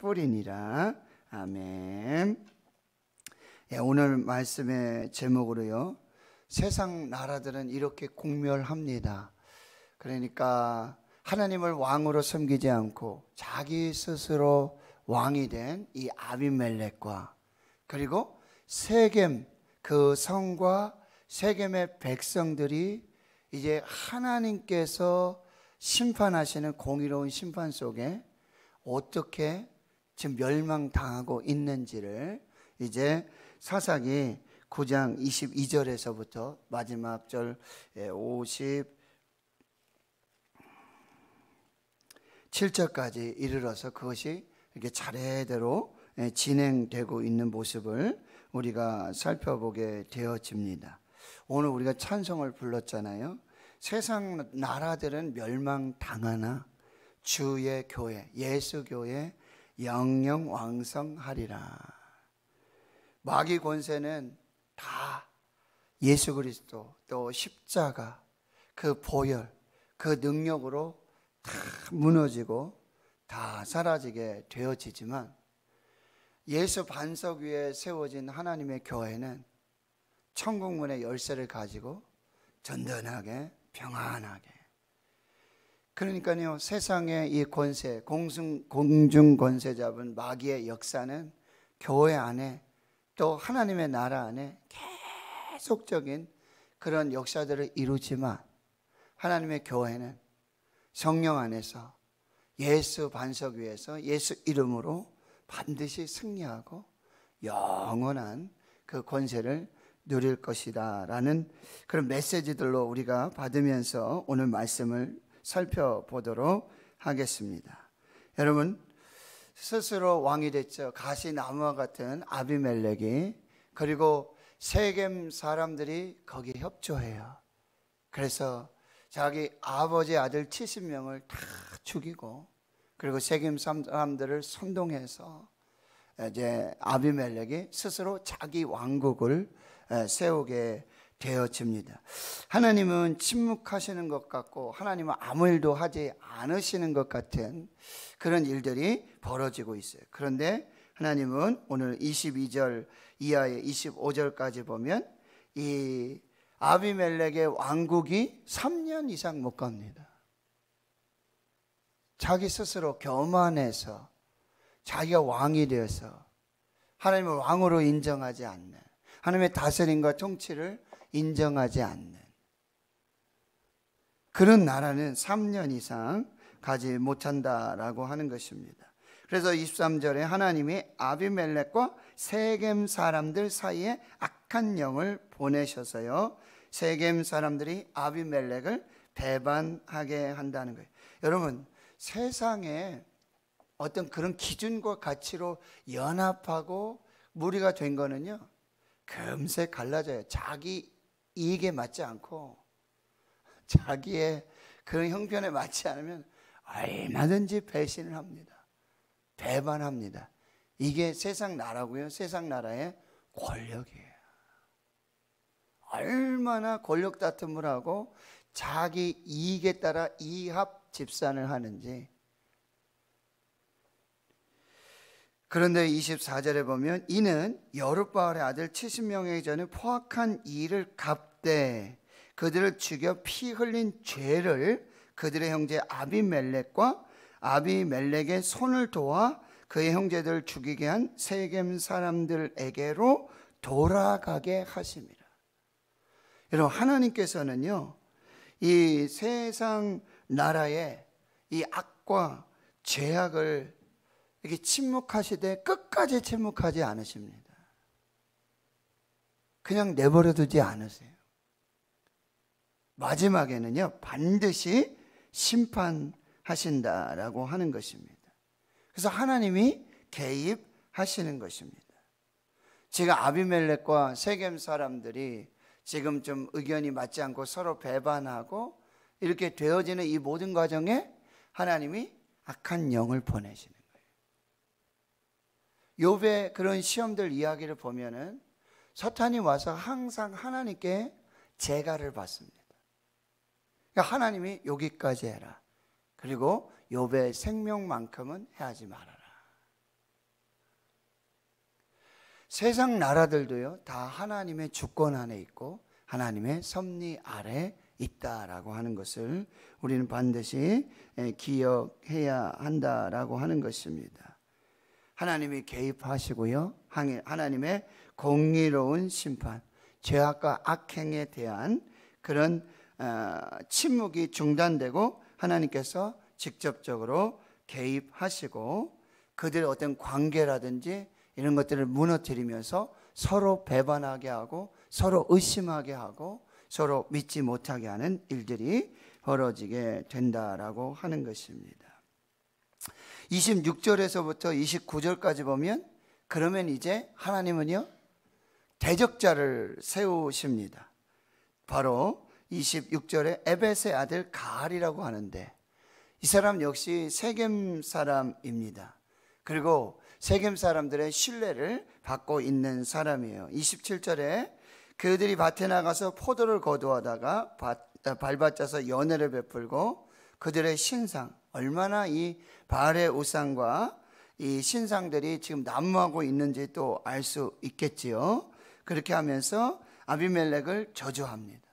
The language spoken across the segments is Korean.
뿌리니라. 아멘. 예, 오늘 말씀의 제목으로요, 세상 나라들은 이렇게 공멸합니다. 그러니까 하나님을 왕으로 섬기지 않고 자기 스스로 왕이 된 이 아비멜렉과, 그리고 세겜 그 성과 세겜의 백성들이 이제 하나님께서 심판하시는 공의로운 심판 속에 어떻게 지금 멸망당하고 있는지를 이제 사사기 9장 22절에서부터 마지막 절 57절까지 이르러서 그것이 이렇게 차례대로 진행되고 있는 모습을 우리가 살펴보게 되어집니다. 오늘 우리가 찬송을 불렀잖아요. 세상 나라들은 멸망당하나 주의 교회, 예수 교회 영영 왕성하리라. 마귀 권세는 다 예수 그리스도 또 십자가 그 보혈 그 능력으로 다 무너지고 다 사라지게 되어지지만, 예수 반석 위에 세워진 하나님의 교회는 천국문의 열쇠를 가지고 든든하게 평안하게, 그러니까요, 세상의 이 권세, 공중 권세 잡은 마귀의 역사는 교회 안에 또 하나님의 나라 안에 계속적인 그런 역사들을 이루지만, 하나님의 교회는 성령 안에서 예수 반석 위에서 예수 이름으로 반드시 승리하고 영원한 그 권세를 누릴 것이다 라는 그런 메시지들로 우리가 받으면서 오늘 말씀을 살펴보도록 하겠습니다. 여러분, 스스로 왕이 됐죠. 가시나무와 같은 아비멜렉이, 그리고 세겜 사람들이 거기에 협조해요. 그래서 자기 아버지 아들 70명을 다 죽이고, 그리고 세겜 사람들을 선동해서 이제 아비멜렉이 스스로 자기 왕국을 세우게 되어집니다. 하나님은 침묵하시는 것 같고 하나님은 아무 일도 하지 않으시는 것 같은 그런 일들이 벌어지고 있어요. 그런데 하나님은 오늘 22절 이하의 25절까지 보면 이 아비멜렉의 왕국이 3년 이상 못 갑니다. 자기 스스로 교만해서 자기가 왕이 되어서 하나님을 왕으로 인정하지 않는, 하나님의 다스림과 통치를 인정하지 않는 그런 나라는 3년 이상 가지 못한다라고 하는 것입니다. 그래서 23절에 하나님이 아비멜렉과 세겜 사람들 사이에 악한 영을 보내셔서요, 세겜 사람들이 아비멜렉을 배반하게 한다는 거예요. 여러분, 세상에 어떤 그런 기준과 가치로 연합하고 무리가 된 거는요, 금세 갈라져요. 자기 이익에 맞지 않고 자기의 그런 형편에 맞지 않으면 얼마든지 배신을 합니다. 배반합니다. 이게 세상 나라고요. 세상 나라의 권력이에요. 얼마나 권력 다툼을 하고 자기 이익에 따라 이합 집산을 하는지. 그런데 24절에 보면 이는 여룻바알의 아들 70명에게 전에 포악한 일을 갚되 그들을 죽여 피 흘린 죄를 그들의 형제 아비멜렉과 아비멜렉의 손을 도와 그의 형제들을 죽이게 한 세겜 사람들에게로 돌아가게 하심이라. 여러분, 하나님께서는요, 이 세상 나라의 이 악과 죄악을 이렇게 침묵하시되 끝까지 침묵하지 않으십니다. 그냥 내버려 두지 않으세요. 마지막에는요, 반드시 심판하신다라고 하는 것입니다. 그래서 하나님이 개입하시는 것입니다. 지금 아비멜렉과 세겜 사람들이 지금 좀 의견이 맞지 않고 서로 배반하고 이렇게 되어지는 이 모든 과정에 하나님이 악한 영을 보내시는 거예요. 욥의 그런 시험들 이야기를 보면은 사탄이 와서 항상 하나님께 재가를 받습니다. 그러니까 하나님이 여기까지 해라. 그리고 욥의 생명만큼은 해하지 말아라. 세상 나라들도요, 다 하나님의 주권 안에 있고 하나님의 섭리 아래 있다라고 하는 것을 우리는 반드시 기억해야 한다라고 하는 것입니다. 하나님이 개입하시고요, 하나님의 공의로운 심판, 죄악과 악행에 대한 그런 침묵이 중단되고 하나님께서 직접적으로 개입하시고 그들의 어떤 관계라든지 이런 것들을 무너뜨리면서 서로 배반하게 하고 서로 의심하게 하고 서로 믿지 못하게 하는 일들이 벌어지게 된다라고 하는 것입니다. 26절에서부터 29절까지 보면 그러면 이제 하나님은요, 대적자를 세우십니다. 바로 26절에 에벳의 아들 가알이라고 하는데, 이 사람 역시 세겜 사람입니다. 그리고 세겜 사람들의 신뢰를 받고 있는 사람이에요. 27절에 그들이 밭에 나가서 포도를 거두어다가 발받쳐서 연회를 베풀고 그들의 신상, 얼마나 이 바알의 우상과 이 신상들이 지금 난무하고 있는지 또 알 수 있겠지요. 그렇게 하면서 아비멜렉을 저주합니다.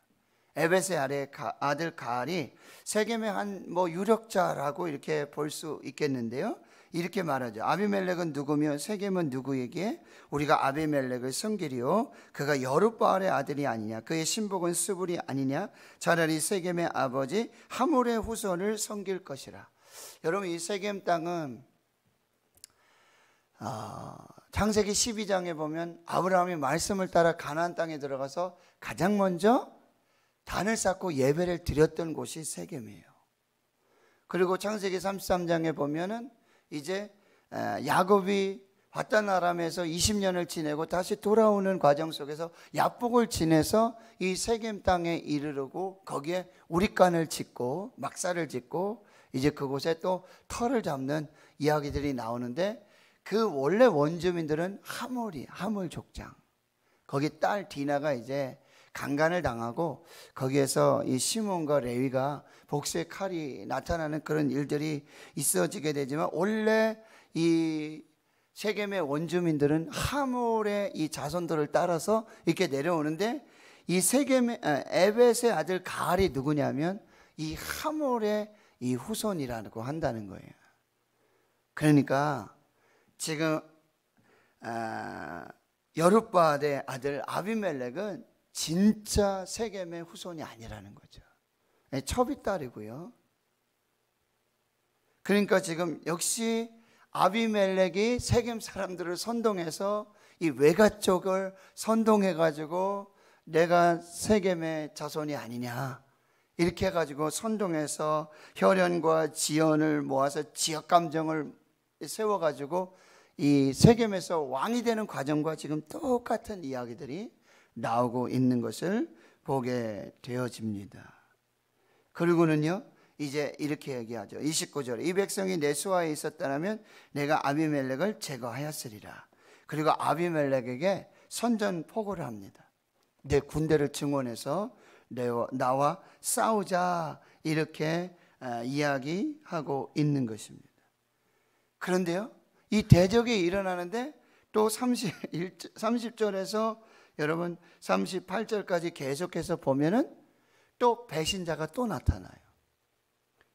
에벳의 아들 가알이 세겜의 한 유력자라고 이렇게 볼 수 있겠는데요. 이렇게 말하죠. 아비멜렉은 누구며 세겜은 누구에게 우리가 아비멜렉을 섬기리요, 그가 여룻바알의 아들이 아니냐, 그의 신복은 스불이 아니냐, 차라리 세겜의 아버지 하몰의 후손을 섬길 것이라. 여러분, 이 세겜 땅은 창세기 12장에 보면 아브라함이 말씀을 따라 가나안 땅에 들어가서 가장 먼저 단을 쌓고 예배를 드렸던 곳이 세겜이에요. 그리고 창세기 33장에 보면은 이제 야곱이 바단 아람에서 20년을 지내고 다시 돌아오는 과정 속에서 야복을 지내서 이 세겜 땅에 이르르고 거기에 우릿간을 짓고 막사를 짓고 이제 그곳에 또 터를 잡는 이야기들이 나오는데, 그 원래 원주민들은 하몰 족장, 거기 딸 디나가 이제 강간을 당하고 거기에서 이 시몬과 레위가 복수의 칼이 나타나는 그런 일들이 있어지게 되지만, 원래 이 세겜의 원주민들은 하몰의 이 자손들을 따라서 이렇게 내려오는데, 이 세겜의 에벳의 아들 가알이 누구냐면 이 하몰의 이 후손이라고 한다는 거예요. 그러니까 지금 여룻바알의 아들 아비멜렉은 진짜 세겜의 후손이 아니라는 거죠. 첩이딸이고요. 그러니까 지금 역시 아비멜렉이 세겜 사람들을 선동해서 이 외가 쪽을 선동해 가지고 내가 세겜의 자손이 아니냐 이렇게 해가지고 선동해서 혈연과 지연을 모아서 지역 감정을 세워가지고 이 세겜에서 왕이 되는 과정과 지금 똑같은 이야기들이 나오고 있는 것을 보게 되어집니다. 그리고는요, 이제 이렇게 얘기하죠. 29절에 이 백성이 내 수하에 있었다면 내가 아비멜렉을 제거하였으리라. 그리고 아비멜렉에게 선전포고를 합니다. 내 군대를 증원해서 나와 싸우자, 이렇게 이야기하고 있는 것입니다. 그런데요, 이 대적이 일어나는데 또 30절에서 여러분 38절까지 계속해서 보면은 또 배신자가 또 나타나요.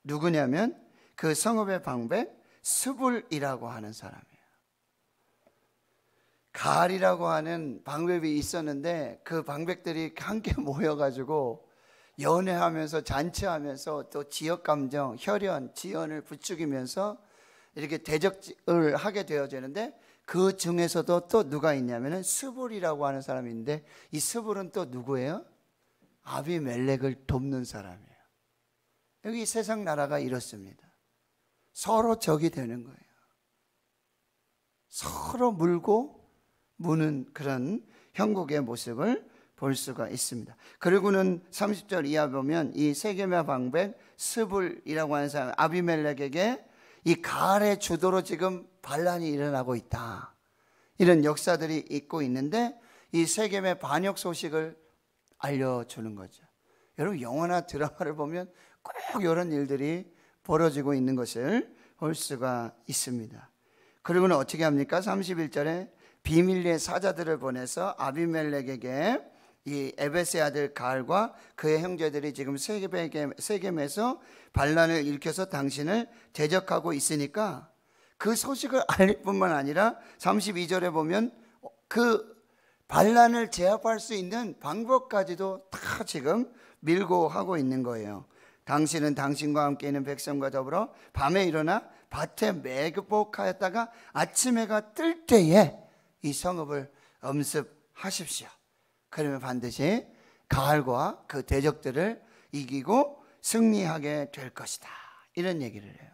누구냐면 그 성읍의 방백 스불이라고 하는 사람이에요. 가알이라고 하는 방백이 있었는데 그 방백들이 함께 모여가지고 연회하면서 잔치하면서 또 지역감정, 혈연, 지연을 부추기면서 이렇게 대적을 하게 되어지는데, 그 중에서도 또 누가 있냐면 스불이라고 하는 사람이 있는데, 이 스불은 또 누구예요? 아비멜렉을 돕는 사람이에요. 여기 세상 나라가 이렇습니다. 서로 적이 되는 거예요. 서로 물고 무는 그런 형국의 모습을 볼 수가 있습니다. 그리고는 30절 이하 보면 이 세겜의 방백 스불이라고 하는 사람 아비멜렉에게 이 가알의 주도로 지금 반란이 일어나고 있다, 이런 역사들이 있고 있는데, 이 세겜의 반역 소식을 알려주는 거죠. 여러분, 영화나 드라마를 보면 꼭 이런 일들이 벌어지고 있는 것을 볼 수가 있습니다. 그리고는 어떻게 합니까? 31절에 비밀리에 사자들을 보내서 아비멜렉에게 이 에벳의 아들 가알과 그의 형제들이 지금 세겜에서 반란을 일으켜서 당신을 대적하고 있으니까 그 소식을 알릴 뿐만 아니라 32절에 보면 그 반란을 제압할 수 있는 방법까지도 다 지금 밀고 하고 있는 거예요. 당신은 당신과 함께 있는 백성과 더불어 밤에 일어나 밭에 매복하였다가 아침 해가 뜰 때에 이 성읍을 엄습하십시오. 그러면 반드시 가알과 그 대적들을 이기고 승리하게 될 것이다. 이런 얘기를 해요.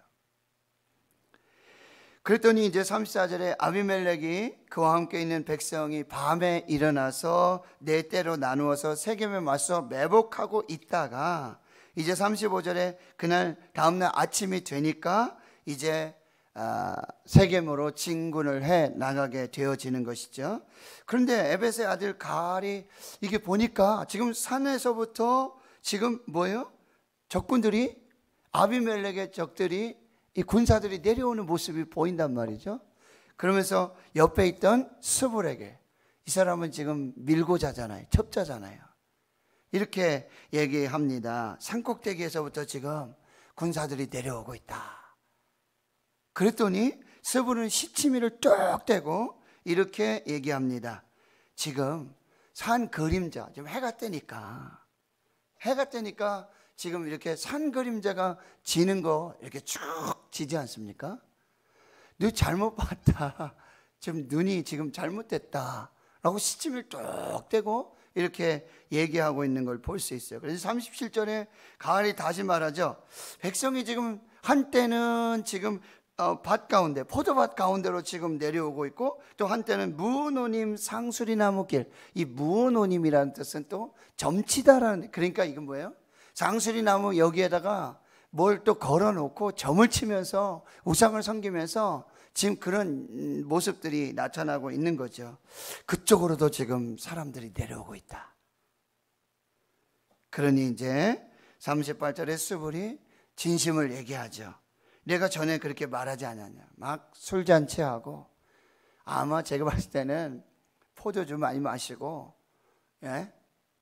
그랬더니 이제 34절에 아비멜렉이 그와 함께 있는 백성이 밤에 일어나서 네 때로 나누어서 세겜에 맞서 매복하고 있다가 이제 35절에 그날 다음날 아침이 되니까 이제 세겜으로 진군을 해 나가게 되어지는 것이죠. 그런데 에벳의 아들 가알이 이게 보니까 지금 산에서부터 지금 뭐예요? 적군들이 아비멜렉의 적들이 이 군사들이 내려오는 모습이 보인단 말이죠. 그러면서 옆에 있던 스불에게 이 사람은 지금 밀고자잖아요. 첩자잖아요. 이렇게 얘기합니다. 산꼭대기에서부터 지금 군사들이 내려오고 있다. 그랬더니 스불은 시치미를 뚝 떼고 이렇게 얘기합니다. 지금 산 그림자, 지금 해가 뜨니까 지금 이렇게 산 그림자가 지는 거 이렇게 쭉 지지 않습니까? 너 잘못 봤다. 지금 눈이 지금 잘못됐다. 라고 시침을 뚝 떼고 이렇게 얘기하고 있는 걸 볼 수 있어요. 그래서 37절에 가알이 다시 말하죠. 백성이 지금 한때는 지금 밭 가운데, 포도밭 가운데로 지금 내려오고 있고 또 한때는 무노님 상수리나무길, 이 무노님이라는 뜻은 또 점치다라는, 그러니까 이건 뭐예요? 상수리나무 여기에다가 뭘 또 걸어놓고 점을 치면서 우상을 섬기면서 지금 그런 모습들이 나타나고 있는 거죠. 그쪽으로도 지금 사람들이 내려오고 있다. 그러니 이제 38절에 스불이 진심을 얘기하죠. 내가 전에 그렇게 말하지 않았냐. 막 술잔치하고 아마 제가 봤을 때는 포도주 많이 마시고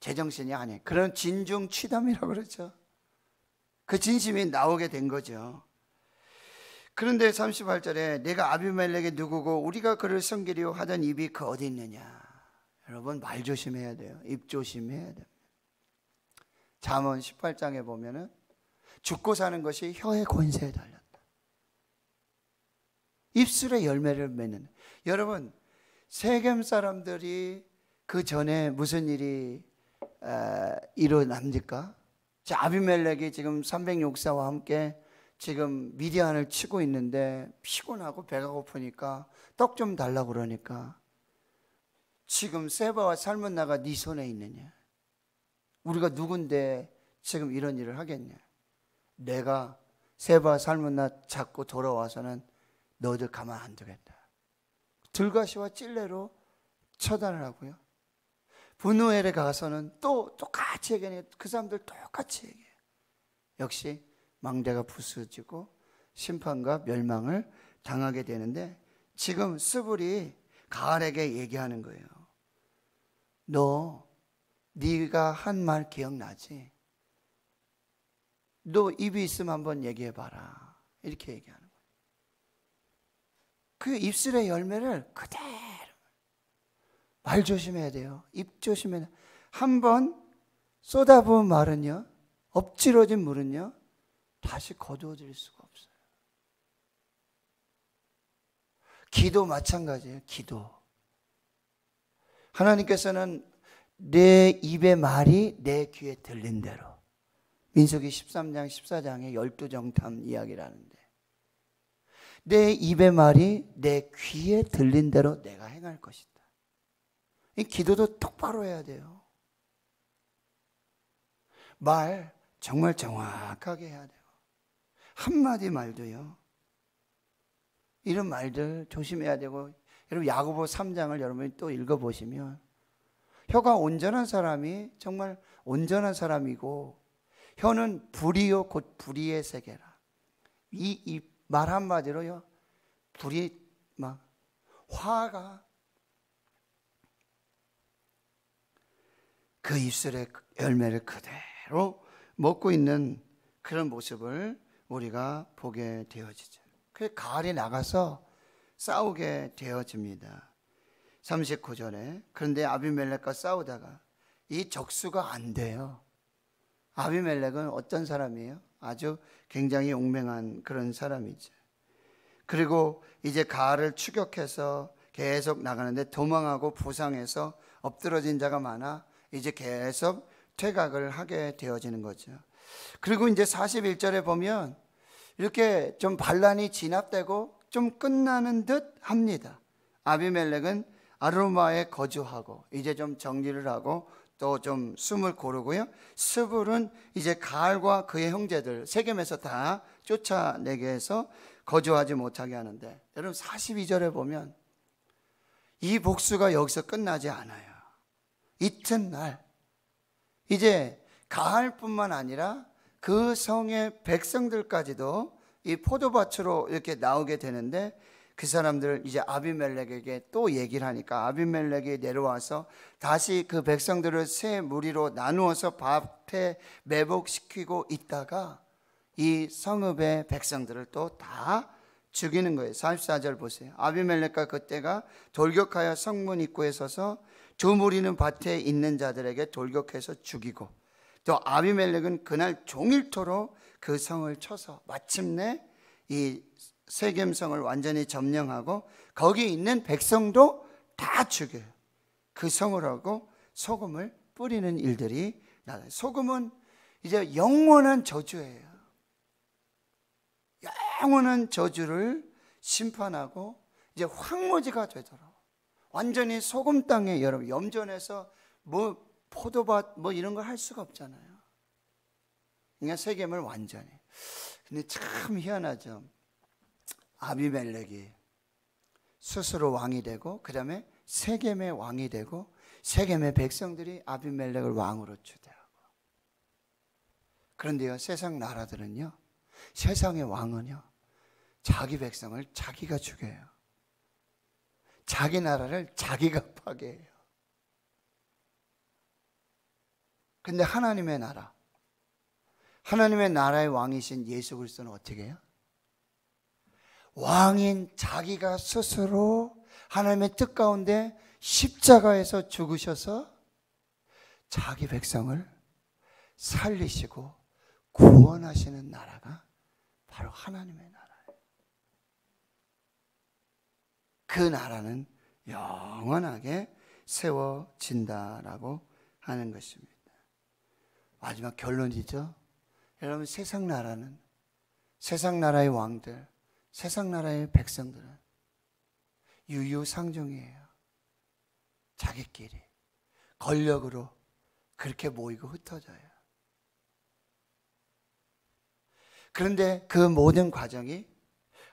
제정신이 아니에요. 그런 진중취담이라고 그러죠. 그 진심이 나오게 된 거죠. 그런데 38절에 내가 아비멜렉이 누구고 우리가 그를 섬기려 하던 입이 그 어디 있느냐. 여러분 말 조심해야 돼요. 입 조심해야 돼요. 잠언 18장에 보면은 죽고 사는 것이 혀의 권세에 달렸다. 입술의 열매를 맺는. 여러분 세겜 사람들이 그 전에 무슨 일이 일어납니까? 아비멜렉이 지금 300용사와 함께 지금 미디안을 치고 있는데 피곤하고 배가 고프니까 떡 좀 달라고 그러니까 지금 세바와 살문나가 네 손에 있느냐? 우리가 누군데 지금 이런 일을 하겠냐? 내가 세바와 살문나 잡고 돌아와서는 너희들 가만 안 두겠다. 들가시와 찔레로 처단을 하고요. 분노엘에 가서는 또 똑같이 얘기해요. 그 사람들 똑같이 얘기해요. 역시 망대가 부서지고 심판과 멸망을 당하게 되는데 지금 스불이 가알에게 얘기하는 거예요. 너 네가 한 말 기억나지? 너 입이 있으면 한번 얘기해봐라. 이렇게 얘기하는 거예요. 그 입술의 열매를 그대로 말 조심해야 돼요. 입 조심해야 돼요. 한번 쏟아부은 말은요, 엎질러진 물은요 다시 거두어질 수가 없어요. 기도 마찬가지예요. 기도. 하나님께서는 내 입의 말이 내 귀에 들린 대로, 민수기 13장 14장의 12정탐 이야기라는데 내 입의 말이 내 귀에 들린 대로 내가 행할 것이다. 이 기도도 똑바로 해야 돼요. 말 정말 정확하게 해야 돼요. 한마디 말도요. 이런 말들 조심해야 되고, 여러분 야고보 3장을 여러분이 또 읽어보시면 혀가 온전한 사람이 정말 온전한 사람이고, 혀는 불이요 곧 불의의 세계라. 이 말 한마디로요, 불이 막 화가 그 입술의 열매를 그대로 먹고 있는 그런 모습을 우리가 보게 되어지죠. 그래서 가을이 나가서 싸우게 되어집니다. 39절에 그런데 아비멜렉과 싸우다가 이 적수가 안 돼요. 아비멜렉은 어떤 사람이에요? 아주 굉장히 용맹한 그런 사람이죠. 그리고 이제 가을을 추격해서 계속 나가는데 도망하고 부상해서 엎드러진 자가 많아 이제 계속 퇴각을 하게 되어지는 거죠. 그리고 이제 41절에 보면 이렇게 좀 반란이 진압되고 좀 끝나는 듯 합니다. 아비멜렉은 아르마에 거주하고 이제 좀 정리를 하고 또 좀 숨을 고르고요. 스불은 이제 가알과 그의 형제들 세겜에서 다 쫓아내게 해서 거주하지 못하게 하는데, 여러분 42절에 보면 이 복수가 여기서 끝나지 않아요. 이튿날 이제 가알뿐만 아니라 그 성의 백성들까지도 이 포도밭으로 이렇게 나오게 되는데, 그 사람들 이제 아비멜렉에게 또 얘기를 하니까 아비멜렉이 내려와서 다시 그 백성들을 세 무리로 나누어서 밭에 매복시키고 있다가 이 성읍의 백성들을 또 다 죽이는 거예요. 44절 보세요. 아비멜렉과 그때가 돌격하여 성문 입구에 서서 두 무리는 밭에 있는 자들에게 돌격해서 죽이고, 또 아비멜렉은 그날 종일토록 그 성을 쳐서 마침내 이 세겜성을 완전히 점령하고 거기 있는 백성도 다 죽여요. 그 성을 하고 소금을 뿌리는 일들이 나요. 소금은 이제 영원한 저주예요. 영원한 저주를 심판하고 이제 황무지가 되도록 완전히 소금 땅에, 여러분 염전에서 뭐 포도밭 뭐 이런 거 할 수가 없잖아요. 그러니까 세겜을 완전히. 근데 참 희한하죠. 아비멜렉이 스스로 왕이 되고 그 다음에 세겜의 왕이 되고 세겜의 백성들이 아비멜렉을 왕으로 추대하고. 그런데요, 세상 나라들은요, 세상의 왕은요 자기 백성을 자기가 죽여요. 자기 나라를 자기가 파괴해요. 근데 하나님의 나라, 하나님의 나라의 왕이신 예수 그리스도는 어떻게 해요? 왕인 자기가 스스로 하나님의 뜻 가운데 십자가에서 죽으셔서 자기 백성을 살리시고 구원하시는 나라가 바로 하나님의 나라예요. 그 나라는 영원하게 세워진다라고 하는 것입니다. 마지막 결론이죠. 여러분, 세상 나라는, 세상 나라의 왕들, 세상 나라의 백성들은 유유상종이에요. 자기끼리 권력으로 그렇게 모이고 흩어져요. 그런데 그 모든 과정이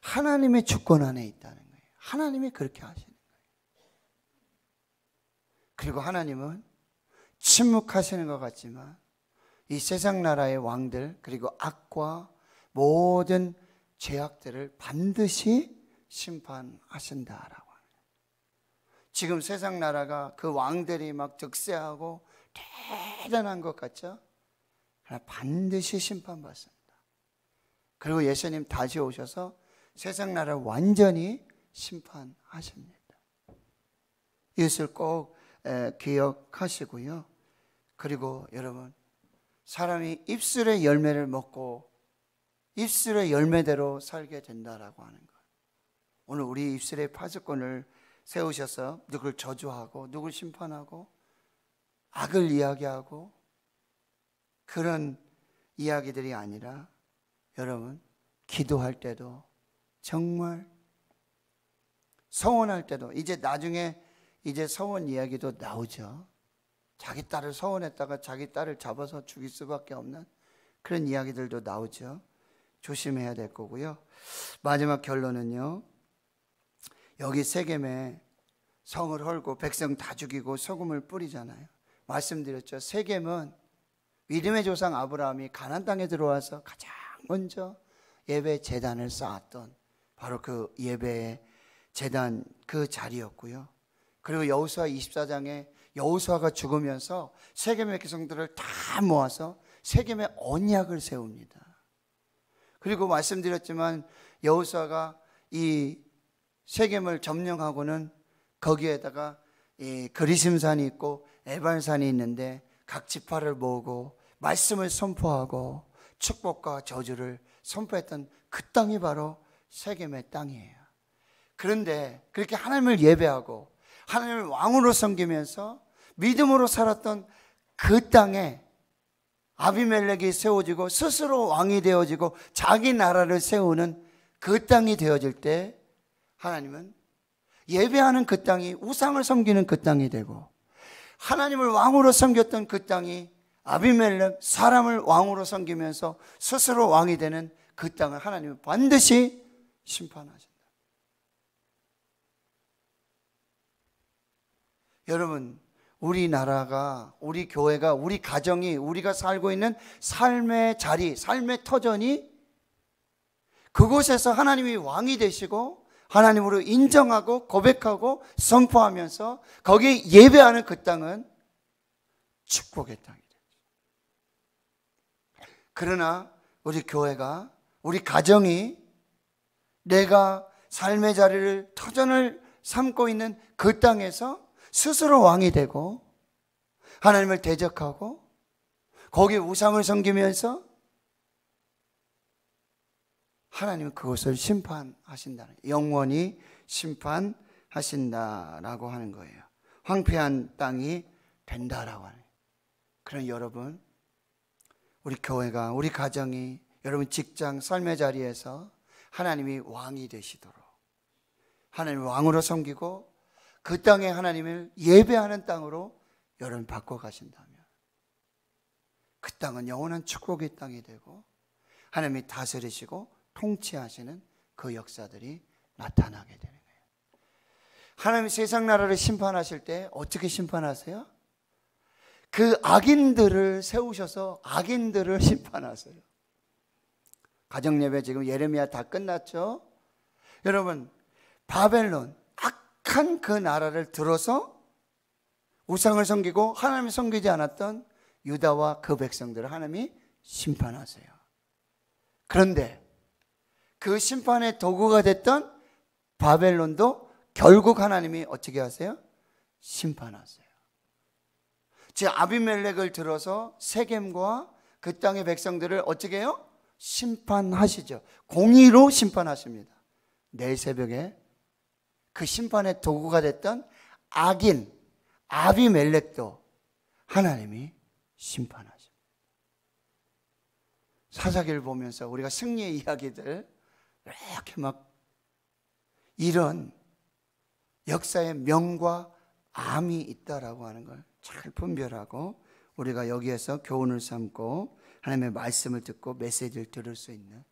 하나님의 주권 안에 있다는 거예요. 하나님이 그렇게 하시는 거예요. 그리고 하나님은 침묵하시는 것 같지만 이 세상 나라의 왕들 그리고 악과 모든 죄악들을 반드시 심판하신다라고 하는 거예요. 지금 세상 나라가 그 왕들이 막 득세하고 대단한 것 같죠? 그러나 반드시 심판받습니다. 그리고 예수님 다시 오셔서 세상 나라를 완전히 심판하십니다. 이것을 꼭 기억하시고요. 그리고 여러분, 사람이 입술의 열매를 먹고 입술의 열매대로 살게 된다라고 하는 것. 오늘 우리 입술의 파수꾼을 세우셔서 누굴 저주하고 누굴 심판하고 악을 이야기하고 그런 이야기들이 아니라, 여러분 기도할 때도 정말 서원할 때도, 이제 나중에 이제 서원 이야기도 나오죠. 자기 딸을 서원했다가 자기 딸을 잡아서 죽일 수밖에 없는 그런 이야기들도 나오죠. 조심해야 될 거고요. 마지막 결론은요, 여기 세겜에 성을 헐고 백성 다 죽이고 소금을 뿌리잖아요. 말씀드렸죠. 세겜은 믿음의 조상 아브라함이 가나안 땅에 들어와서 가장 먼저 예배 제단을 쌓았던 바로 그 예배의 제단 그 자리였고요. 그리고 여호수아 24장에 여호수아가 죽으면서 세겜의 백성들을 다 모아서 세겜의 언약을 세웁니다. 그리고 말씀드렸지만 여호수아가 이 세겜을 점령하고는 거기에다가 이 그리심산이 있고 에발산이 있는데 각 지파를 모으고 말씀을 선포하고 축복과 저주를 선포했던 그 땅이 바로 세겜의 땅이에요. 그런데 그렇게 하나님을 예배하고 하나님을 왕으로 섬기면서 믿음으로 살았던 그 땅에 아비멜렉이 세워지고 스스로 왕이 되어지고 자기 나라를 세우는 그 땅이 되어질 때 하나님은 예배하는 그 땅이 우상을 섬기는 그 땅이 되고 하나님을 왕으로 섬겼던 그 땅이 아비멜렉 사람을 왕으로 섬기면서 스스로 왕이 되는 그 땅을 하나님은 반드시 심판하신다. 여러분, 우리나라가, 우리 교회가, 우리 가정이, 우리가 살고 있는 삶의 자리, 삶의 터전이 그곳에서 하나님이 왕이 되시고 하나님으로 인정하고 고백하고 선포하면서 거기에 예배하는 그 땅은 축복의 땅이 되죠. 그러나 우리 교회가, 우리 가정이 내가 삶의 자리를 터전을 삼고 있는 그 땅에서 스스로 왕이 되고 하나님을 대적하고 거기 우상을 섬기면서 하나님은 그것을 심판하신다는, 영원히 심판하신다라고 하는 거예요. 황폐한 땅이 된다라고 하는. 그런 여러분, 우리 교회가, 우리 가정이, 여러분 직장, 삶의 자리에서 하나님이 왕이 되시도록 하나님을 왕으로 섬기고 그 땅에 하나님을 예배하는 땅으로 여러분 바꿔가신다면 그 땅은 영원한 축복의 땅이 되고 하나님이 다스리시고 통치하시는 그 역사들이 나타나게 되는 거예요. 하나님이 세상 나라를 심판하실 때 어떻게 심판하세요? 그 악인들을 세우셔서 악인들을 심판하세요. 가정예배 지금 예레미야 다 끝났죠? 여러분, 바벨론 악한 그 나라를 들어서 우상을 섬기고 하나님을 섬기지 않았던 유다와 그 백성들을 하나님이 심판하세요. 그런데 그 심판의 도구가 됐던 바벨론도 결국 하나님이 어떻게 하세요? 심판하세요. 즉 아비멜렉을 들어서 세겜과 그 땅의 백성들을 어떻게 해요? 심판하시죠. 공의로 심판하십니다. 내일 새벽에 그 심판의 도구가 됐던 악인 아비멜렉도 하나님이 심판하십니다. 사사기를 보면서 우리가 승리의 이야기들 이렇게 막 이런 역사의 명과 암이 있다라고 하는 걸 잘 분별하고 우리가 여기에서 교훈을 삼고 하나님의 말씀을 듣고 메시지를 들을 수 있는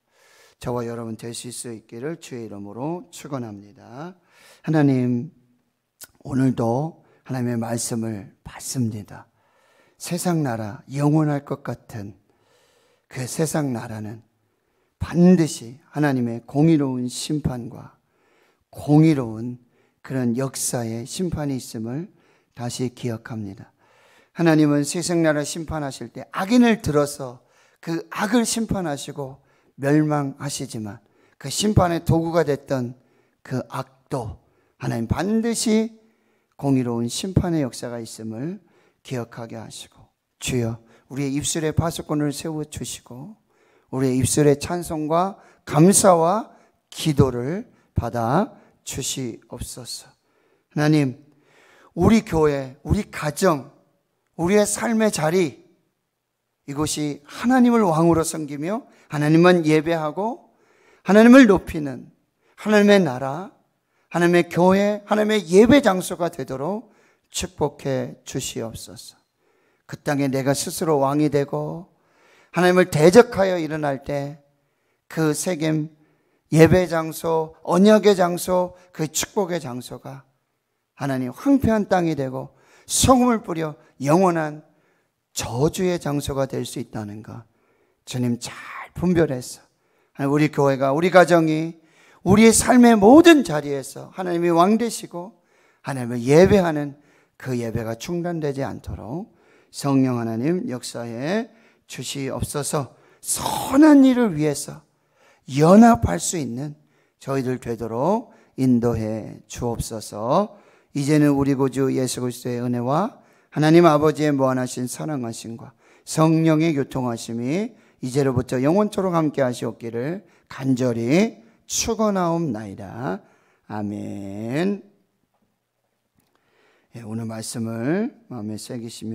저와 여러분 되실 수 있기를 주의 이름으로 축원합니다. 하나님, 오늘도 하나님의 말씀을 받습니다. 세상 나라, 영원할 것 같은 그 세상 나라는 반드시 하나님의 공의로운 심판과 공의로운 그런 역사의 심판이 있음을 다시 기억합니다. 하나님은 세상 나라 심판하실 때 악인을 들어서 그 악을 심판하시고 멸망하시지만 그 심판의 도구가 됐던 그 악도 하나님 반드시 공의로운 심판의 역사가 있음을 기억하게 하시고, 주여 우리의 입술에 파수꾼을 세워주시고 우리의 입술에 찬송과 감사와 기도를 받아 주시옵소서. 하나님, 우리 교회, 우리 가정, 우리의 삶의 자리, 이곳이 하나님을 왕으로 섬기며 하나님만 예배하고 하나님을 높이는 하나님의 나라, 하나님의 교회, 하나님의 예배 장소가 되도록 축복해 주시옵소서. 그 땅에 내가 스스로 왕이 되고 하나님을 대적하여 일어날 때 그 세겜 예배 장소, 언약의 장소, 그 축복의 장소가 하나님 황폐한 땅이 되고 소금을 뿌려 영원한 저주의 장소가 될 수 있다는 것 주님 잘 분별해서 우리 교회가, 우리 가정이 우리의 삶의 모든 자리에서 하나님이 왕 되시고 하나님을 예배하는 그 예배가 중단되지 않도록 성령 하나님 역사해 주시옵소서. 선한 일을 위해서 연합할 수 있는 저희들 되도록 인도해 주옵소서. 이제는 우리 구주 예수 그리스도의 은혜와 하나님 아버지의 무한하신 사랑하심과 성령의 교통하심이 이제로부터 영원토록 함께 하시옵기를 간절히 축원하옵나이다. 아멘. 오늘 말씀을 마음에 새기시며